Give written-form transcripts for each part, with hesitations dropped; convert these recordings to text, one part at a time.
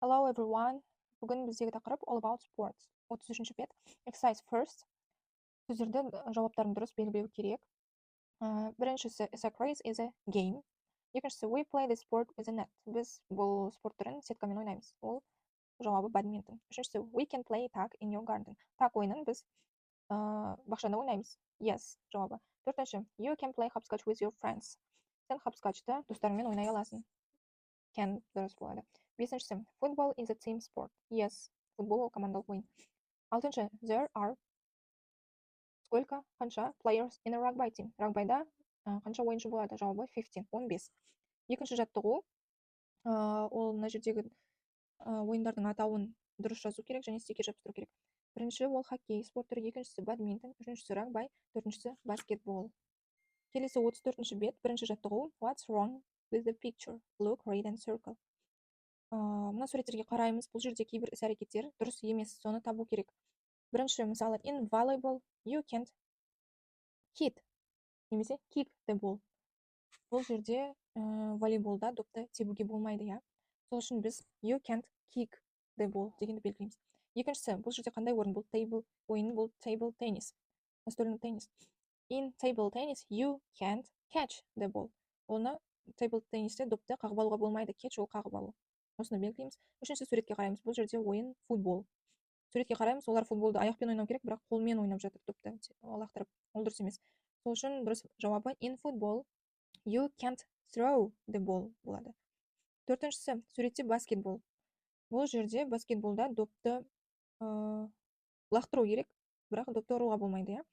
Hello everyone. Бүгін біздегі тақырып all about sports. 33-ші бет. Exercise first. Сөздерді жауаптарын дұрыс белгілеу керек. Біріншісі is a race is a game. Екіншісі we play the sport with a net. Біз бұл спорт түрін сеткамен ойнаймыз. Ол жауабы бадминтон. Үшіншісі we can play tag in your garden. Tag ойынын біз бақшада ойнаймыз. Yes жауабы. Төртінші you can play hopscotch with your friends. Сен hopscotchты достарыңмен ойнай аласың. Can дұрыс болады. Бесіншісі football is a team sport. Yes, футбол ол командалық ойын. Алтыншы there are қанша players in a rugby team. Рагбайда қанша ойыншы болады? Жауабы 15. Екінші жаттығу ол мына жердегі ойындардың атауын дұрыс жазу керек және стикер жабыстыру керек. Бірінші ол хоккей спорт түрі, екіншісі бадминтон, үшіншісі рагбай, төртіншісі баскетбол. Келесі 34-ші бет. Бірінші жаттығу what's wrong with the picture? Look, read and circle. Мына суреттерге қараймыз. Бұл жерде кейбір іс-әрекеттер дұрыс емес, соны табу керек. Бірінші мысалы in volleyball you can't hit немесе kick the ball. Бұл жерде волейболда допты тебуге болмайды, иә. Сол үшін біз you can't kick the ball дегенді белгілейміз. Екіншісі, бұл жерде қандай орын? Бұл table ойын, бұл table tennis. Настольный теннис. In table tennis you can't catch the ball. Оны table теннисте допты қағып алуға болмайды. Catch ол қағып алу. Осыны белгілейміз. Үшінші суретке қараймыз. Бұл жерде ойын футбол. Суретке қараймыз. Олар футболды аяқпен ойнау керек, бірақ қолмен ойнап жатыр допты. Лақтырып. Ол дұрыс емес. Сол үшін дұрыс жауабы in football you can't throw the ball болады. Төртіншісі суретте баскетбол. Бұл жерде баскетболда допты лақтыру керек, бірақ допты ұруға болмайды, иә.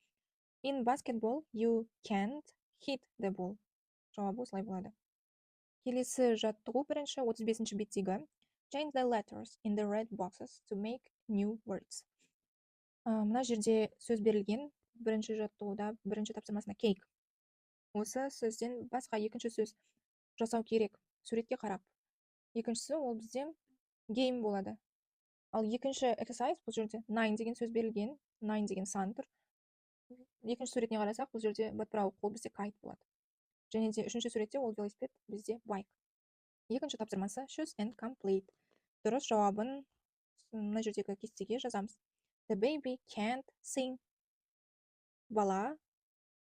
In basketball you can't hit the ball. Жауабы осылай болады. Келесі жаттығу бірінші 35-ші беттегі change the letters in the red boxes to make new words. Мына жерде сөз берілген. Бірінші жаттығуда бірінші тапсырмасына cake. Осы сөзден басқа екінші сөз жасау керек. Суретке қарап. Екіншісі ол бізде game болады. Ал екінші exercise бұл жерде 9 деген сөз берілген. 9 деген сан тұр. Екінші суретіне қарасақ, бұл жерде батпырауық қол бізде kite болады. Және де үшінші суретте ол велосипед бізде bike. Екінші тапсырмасы shoes and complete. Дұрыс жауабын мына жердегі кестеге жазамыз. The baby can't sing. Бала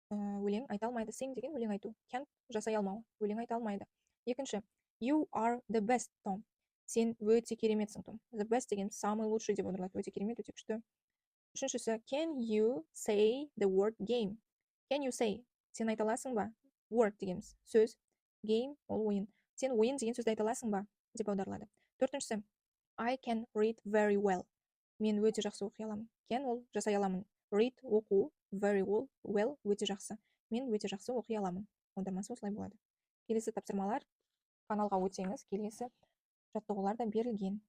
өлең айта алмайды. Sing деген өлең айту. Can't жасай алмау. Өлең айта алмайды. Екінші you are the best, Tom. Сен өте кереметсің, Том. The best деген самый лучший деп аударылады. Өте керемет, өте күшті. Үшіншісі can you say the word game? Can you say? Сен айта аласың ба? Word дегеніміз сөз. Game ол ойын. Сен ойын деген сөзді айта аласың ба деп аударылады. Төртіншісі I can read very well. Мен өте жақсы оқи аламын. Can ол жасай аламын. Read оқу, very well өте жақсы. Мен өте жақсы оқи аламын. Аудармасы осылай болады. Келесі тапсырмалар. Каналға өтсеңіз, келесі жаттығулар да берілген.